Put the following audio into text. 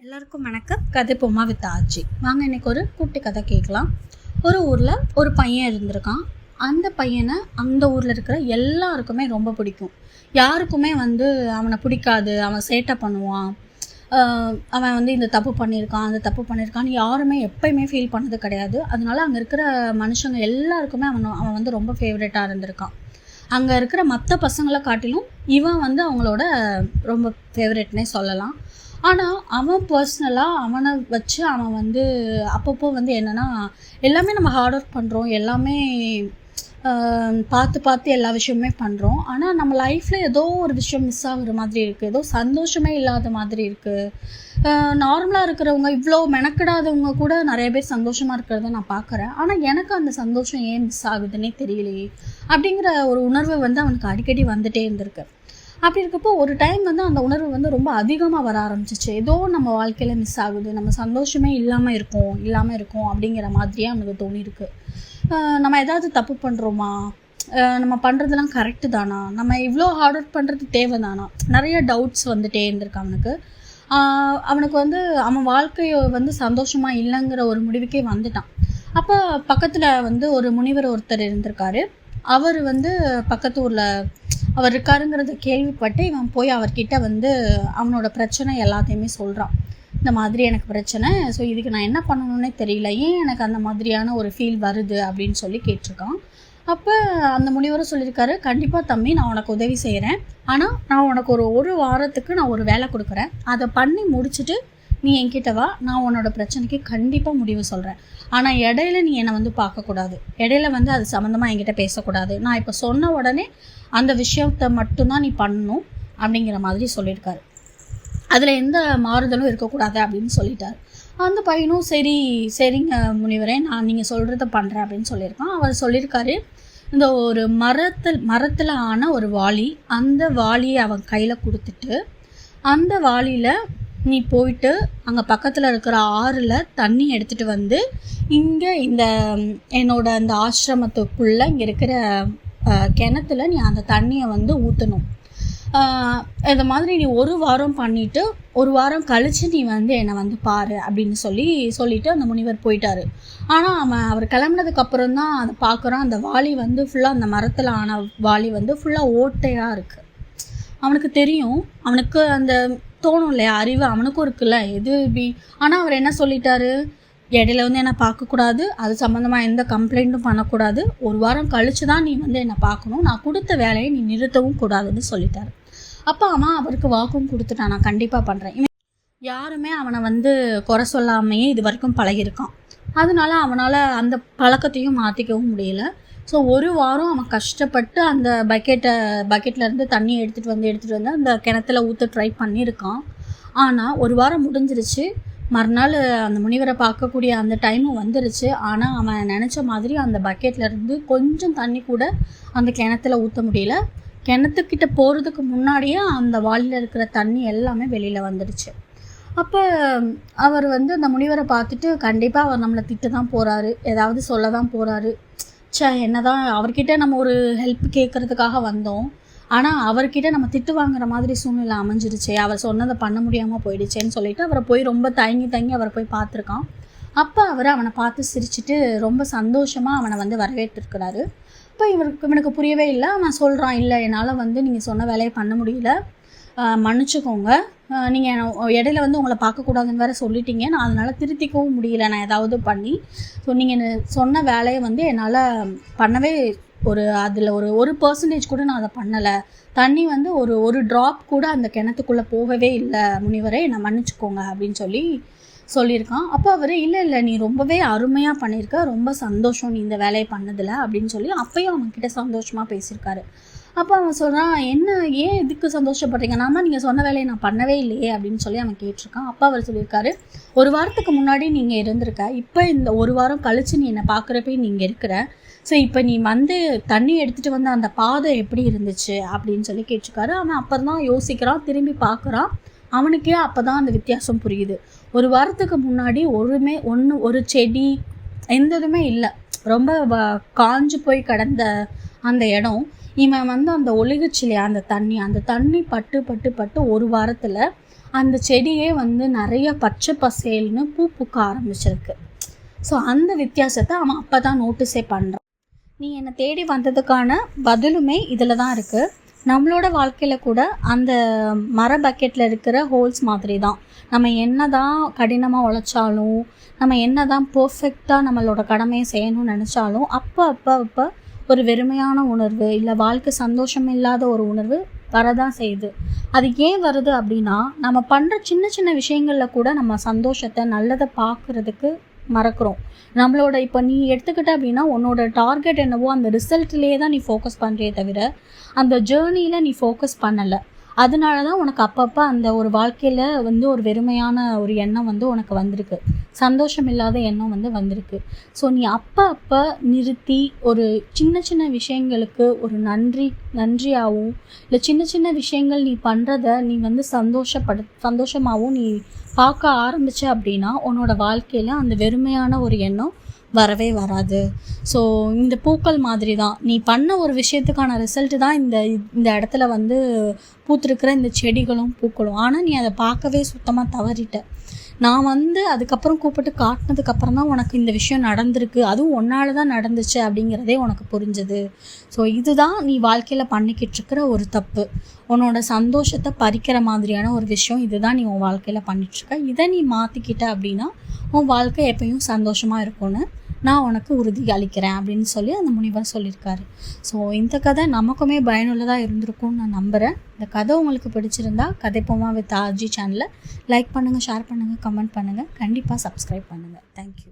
எல்லாருக்கும் வணக்கம். கதை பொம்மா வித் ஆச்சி. வாங்க இன்னைக்கு ஒரு குட்டி கதை கேட்கலாம். ஒரு ஊரில் ஒரு பையன் இருந்திருக்கான். அந்த பையனை அந்த ஊரில் இருக்கிற எல்லாருக்குமே ரொம்ப பிடிக்கும். யாருக்குமே அவனை பிடிக்காது. அவன் சேட்டை பண்ணுவான், அவன் இந்த தப்பு பண்ணியிருக்கான் அந்த தப்பு பண்ணியிருக்கான்னு யாருமே எப்பயுமே ஃபீல் பண்ணது கிடையாது. அதனால அங்கே இருக்கிற மனுஷங்க எல்லாருக்குமே அவன் ரொம்ப ஃபேவரட்டாக இருந்திருக்கான். அங்கே இருக்கிற மற்ற பசங்களை காட்டிலும் இவன் அவங்களோட ரொம்ப ஃபேவரெட்னே சொல்லலாம். ஆனால் அவன் பர்சனலாக அவனை வச்சு அவன் அப்பப்போ என்னென்னா எல்லாமே நம்ம ஹார்ட் ஒர்க் பண்ணுறோம், எல்லாமே பார்த்து எல்லா விஷயமுமே பண்ணுறோம். ஆனால் நம்ம லைஃப்பில் ஏதோ ஒரு விஷயம் மிஸ் ஆகுற மாதிரி இருக்குது, ஏதோ சந்தோஷமே இல்லாத மாதிரி இருக்குது. நார்மலாக இருக்கிறவங்க, இவ்வளோ மெனக்கிடாதவங்க கூட நிறைய பேர் சந்தோஷமாக இருக்கிறத நான் பார்க்குறேன். ஆனால் எனக்கு அந்த சந்தோஷம் ஏன் மிஸ் ஆகுதுன்னே தெரியலையே அப்படிங்கிற ஒரு உணர்வு அவனுக்கு அடிக்கடி வந்துகிட்டே இருந்திருக்கு. அப்படி இருக்கப்போ ஒரு டைம் அந்த உணர்வு ரொம்ப அதிகமாக வர ஆரம்பிச்சிச்சு. ஏதோ நம்ம வாழ்க்கையில் மிஸ் ஆகுது, நம்ம சந்தோஷமே இல்லாமல் இருக்கோம் அப்படிங்கிற மாதிரியே அவனுக்கு தோணியிருக்கு. நம்ம ஏதாவது தப்பு பண்ணுறோமா, நம்ம பண்ணுறதுலாம் கரெக்டு தானா, நம்ம இவ்வளோ ஹார்ட் ஒர்க் பண்ணுறது தேவை தானா, நிறைய டவுட்ஸ் வந்துட்டே இருந்திருக்கு அவனுக்கு. அவனுக்கு அவன் வாழ்க்கையை சந்தோஷமாக இல்லைங்கிற ஒரு முடிவுக்கே வந்துட்டான். அப்போ பக்கத்தில் ஒரு முனிவர் ஒருத்தர் இருந்திருக்காரு. அவர் பக்கத்து ஊரில் அவர் இருக்காருங்கிறத கேள்விப்பட்டு இவன் போய் அவர்கிட்ட அவனோட பிரச்சனை எல்லாத்தையுமே சொல்கிறான். இந்த மாதிரி எனக்கு பிரச்சனை, ஸோ இதுக்கு நான் என்ன பண்ணணுன்னே தெரியல, ஏன் எனக்கு அந்த மாதிரியான ஒரு ஃபீல் வருது அப்படின்னு சொல்லி கேட்டிருக்கான். அப்போ அந்த முனிவரும் சொல்லியிருக்காரு, கண்டிப்பாக தம்பி நான் உனக்கு உதவி செய்கிறேன், ஆனால் நான் உனக்கு ஒரு வாரத்துக்கு நான் ஒரு வேலை கொடுக்குறேன், அதை பண்ணி முடிச்சுட்டு நீ என்கிட்ட வா, நான் உன்னோட பிரச்சனைக்கு கண்டிப்பாக முடிவு சொல்கிறேன். ஆனால் இடையில நீ என்னை பார்க்கக்கூடாது, இடையில அது சம்மந்தமாக என்கிட்ட பேசக்கூடாது, நான் இப்போ சொன்ன உடனே அந்த விஷயத்தை மட்டும்தான் நீ பண்ணணும் அப்படிங்கிற மாதிரி சொல்லியிருக்காரு. அதில் எந்த மாறுதலும் இருக்கக்கூடாது அப்படின்னு சொல்லிட்டார். அந்த பையனும் சரிங்க முனிவரே, நான் நீங்கள் சொல்கிறத பண்ணுறேன் அப்படின்னு சொல்லியிருக்கான். அவர் சொல்லியிருக்காரு, இந்த ஒரு மரத்தில் ஆன ஒரு வாளி, அந்த வாளியை அவன் கையில் கொடுத்துட்டு அந்த வாளியில் நீ போயிட்டு அங்கே பக்கத்தில் இருக்கிற ஆறில் தண்ணி எடுத்துகிட்டு இங்கே என்னோட அந்த ஆசிரமத்துக்குள்ளே இங்கே இருக்கிற கிணத்துல நீ அந்த தண்ணியை ஊற்றணும். இந்த மாதிரி நீ ஒரு வாரம் பண்ணிவிட்டு ஒரு வாரம் கழித்து நீ என்னை பாரு அப்படின்னு சொல்லிட்டு அந்த முனிவர் போயிட்டார். ஆனால் அவர் கிளம்புனதுக்கப்புறம் தான் அதை பார்க்குறான். அந்த வாளி ஃபுல்லாக அந்த மரத்தில் ஆன வாளி ஃபுல்லாக ஓட்டையாக இருக்குது. அவனுக்கு தெரியும், அவனுக்கு அந்த தோணும் இல்லையா, அறிவு அவனுக்கும் இருக்குல்ல, எது இப்படி. ஆனால் அவர் என்ன சொல்லிட்டாரு, இடையில என்னை பார்க்கக்கூடாது, அது சம்மந்தமாக எந்த கம்ப்ளைண்ட்டும் பண்ணக்கூடாது, ஒரு வாரம் கழித்து தான் நீ என்னை பார்க்கணும், நான் கொடுத்த வேலையை நீ நிறுத்தவும் கூடாதுன்னு சொல்லிட்டாரு. அப்போ அவன் அவருக்கு வாக்கும் கொடுத்துட்டான், நான் கண்டிப்பாக பண்ணுறேன். இவன் யாருமே அவனை குறை சொல்லாமையே இது வரைக்கும் பழகியிருக்கான். அதனால அவனால் அந்த பழக்கத்தையும் மாற்றிக்கவும் முடியல. ஸோ ஒரு வாரம் அவன் கஷ்டப்பட்டு அந்த பக்கெட்லேருந்து தண்ணியை எடுத்துகிட்டு வந்து அந்த கிணத்துல ஊற்ற ட்ரை பண்ணியிருக்கான். ஆனால் ஒரு வாரம் முடிஞ்சிருச்சு. மறுநாள் அந்த முனிவரை பார்க்கக்கூடிய அந்த டைமும் வந்துருச்சு. ஆனால் அவன் நினச்ச மாதிரி அந்த பக்கெட்லேருந்து கொஞ்சம் தண்ணி கூட அந்த கிணத்துல ஊற்ற முடியல. கிணத்துக்கிட்ட போகிறதுக்கு முன்னாடியே அந்த வாளியில் இருக்கிற தண்ணி எல்லாமே வெளியில் வந்துடுச்சு. அப்போ அவர் அந்த முனிவரை பார்த்துட்டு, கண்டிப்பாக அவர் நம்மளை திட்ட தான் போகிறாரு, ஏதாவது சொல்ல தான் போகிறாரு, என்னதான் அவர்கிட்ட நம்ம ஒரு ஹெல்ப் கேட்குறதுக்காக வந்தோம், ஆனால் அவர்கிட்ட நம்ம திட்டு வாங்குற மாதிரி சூழ்நிலை அமைஞ்சிருச்சே, அவர் சொன்னதை பண்ண முடியாமல் போயிடுச்சேன்னு சொல்லிட்டு அவரை போய் ரொம்ப தயங்கி அவரை போய் பார்த்துருக்கான். அப்போ அவனை பார்த்து சிரிச்சுட்டு ரொம்ப சந்தோஷமாக அவனை வரவேற்றிருக்கிறாரு. இப்போ இவனுக்கு புரியவே இல்லை. அவன் சொல்கிறான், இல்லை என்னால் நீங்கள் சொன்ன வேலையை பண்ண முடியல, மன்னிச்சுக்கோங்க, நீங்கள் இடையில உங்களை பார்க்கக்கூடாதுன்னு வேறு சொல்லிட்டீங்க, நான் அதனால் திருத்திக்கவும் முடியல, நான் ஏதாவது பண்ணி. ஸோ நீங்கள் சொன்ன வேலையை என்னால் பண்ணவே அதில் ஒரு பர்சன்டேஜ் கூட நான் அதை பண்ணலை, தண்ணி ஒரு ட்ராப் கூட அந்த கிணத்துக்குள்ளே போகவே இல்லை முனிவரே, என்னை மன்னிச்சுக்கோங்க அப்படின்னு சொல்லியிருக்கான். அப்போ அவர், இல்லை நீ ரொம்பவே அருமையாக பண்ணியிருக்க, ரொம்ப சந்தோஷம் நீ இந்த வேலையை பண்ணதில்லை அப்படின்னு சொல்லி அப்பயும் அவன்கிட்ட சந்தோஷமாக பேசியிருக்காரு. அப்போ அவன் சொல்கிறான், ஏன் இதுக்கு சந்தோஷப்படுறீங்க, நான் தான் நீங்கள் சொன்ன வேலையை நான் பண்ணவே இல்லையே அப்படின்னு சொல்லி அவன் கேட்டிருக்கான். அப்போ அவர் சொல்லியிருக்காரு, ஒரு வாரத்துக்கு முன்னாடி நீங்கள் இருந்திருக்க, இப்போ இந்த ஒரு வாரம் கழித்து நீ என்னை பார்க்குறப்ப நீங்கள் இருக்கிற, ஸோ இப்போ நீ தண்ணி எடுத்துகிட்டு அந்த பாதை எப்படி இருந்துச்சு அப்படின்னு சொல்லி கேட்டிருக்காரு. அவன் அப்புறம் தான் யோசிக்கிறான், திரும்பி பார்க்குறான். அவனுக்கே அப்போ தான் அந்த வித்தியாசம் புரியுது. ஒரு வாரத்துக்கு முன்னாடி ஒரு செடி எந்த இதுவுமே இல்லை, ரொம்ப காஞ்சு போய் கிடந்த அந்த இடம், இவன் அந்த ஒழுகுச்சிலையா அந்த தண்ணி பட்டு ஒரு வாரத்தில் அந்த செடியே வந்து நிறைய பச்சை பசேல்னு பூ பூக்க ஆரம்பிச்சிருக்கு. ஸோ அந்த வித்தியாசத்தை அவன் அப்போ தான் நோட்டீஸே பண்ணுறான். நீ என்னை தேடி வந்ததுக்கான பதிலுமே இதில் தான் இருக்குது. நம்மளோட வாழ்க்கையில் கூட அந்த மர பக்கெட்டில் இருக்கிற ஹோல்ஸ் மாதிரி தான். நம்ம என்ன தான் கடினமாக உழைச்சாலும், நம்ம என்ன தான் பர்ஃபெக்டாக நம்மளோட கடமையை செய்யணும்னு நினச்சாலும் அப்போ ஒரு வெறுமையான உணர்வு, இல்லை வாழ்க்கை சந்தோஷம் இல்லாத ஒரு உணர்வு வரதான் செய்யுது. அது ஏன் வருது அப்படின்னா, நம்ம பண்ணுற சின்ன சின்ன விஷயங்களில் கூட நம்ம சந்தோஷத்தை நல்லதை பார்க்குறதுக்கு மறக்கிறோம். நம்மளோட இப்போ நீ எடுத்துக்கிட்ட அப்படின்னா, உன்னோட டார்கெட் என்னவோ அந்த ரிசல்ட்லேயே தான் நீ ஃபோக்கஸ் பண்ணுறே தவிர அந்த ஜேர்னியில் நீ ஃபோக்கஸ் பண்ணலை. அதனால தான் உனக்கு அப்பப்போ அந்த ஒரு வாழ்க்கையில் வந்து ஒரு வெறுமையான ஒரு எண்ணம் வந்து உனக்கு வந்திருக்கு, சந்தோஷம் இல்லாத எண்ணம் வந்து வந்திருக்கு. ஸோ நீ அப்போ நிறுத்தி ஒரு சின்ன சின்ன விஷயங்களுக்கு ஒரு நன்றியாகவும், இல்லை சின்ன சின்ன விஷயங்கள் நீ பண்ணுறத நீ வந்து சந்தோஷமாகவும் நீ பார்க்க ஆரம்பிச்ச அப்படின்னா உன்னோட வாழ்க்கையில் அந்த வெறுமையான ஒரு எண்ணம் வரவே வராது. ஸோ இந்த பூக்கள் மாதிரி தான், நீ பண்ண ஒரு விஷயத்துக்கான ரிசல்ட்டு தான் இந்த இடத்துல வந்து பூத்திருக்கிற இந்த செடிகளும் பூக்களும். ஆனால் நீ அதை பார்க்கவே சுத்தமாக தவறிட்ட. நான் வந்து அதுக்கப்புறம் கூப்பிட்டு காட்டினதுக்கப்புறம் தான் உனக்கு இந்த விஷயம் நடந்திருக்கு, அதுவும் ஒன்றால் தான் நடந்துச்சு அப்படிங்கிறதே உனக்கு புரிஞ்சுது. ஸோ இதுதான் நீ வாழ்க்கையில் பண்ணிக்கிட்டு இருக்கிற ஒரு தப்பு. உன்னோட சந்தோஷத்தை பறிக்கிற மாதிரியான ஒரு விஷயம் இதுதான் நீ உன் வாழ்க்கையில் பண்ணிகிட்ருக்க. இதை நீ மாற்றிக்கிட்ட அப்படின்னா உன் வாழ்க்கை எப்பயும் சந்தோஷமாக இருக்கும்னு நான் உனக்கு உறுதி அளிக்கிறேன் அப்படின்னு சொல்லி அந்த முனிவர் சொல்லியிருக்காரு. ஸோ இந்த கதை நமக்குமே பயனுள்ளதாக இருந்திருக்கும்னு நான் நம்புகிறேன். இந்த கதை உங்களுக்கு பிடிச்சிருந்தா கதைப்போமா வித் ஆர்ஜி சேனலை லைக் பண்ணுங்கள், ஷேர் பண்ணுங்கள், கமெண்ட் பண்ணுங்கள், கண்டிப்பாக சப்ஸ்கிரைப் பண்ணுங்கள். தேங்க்யூ.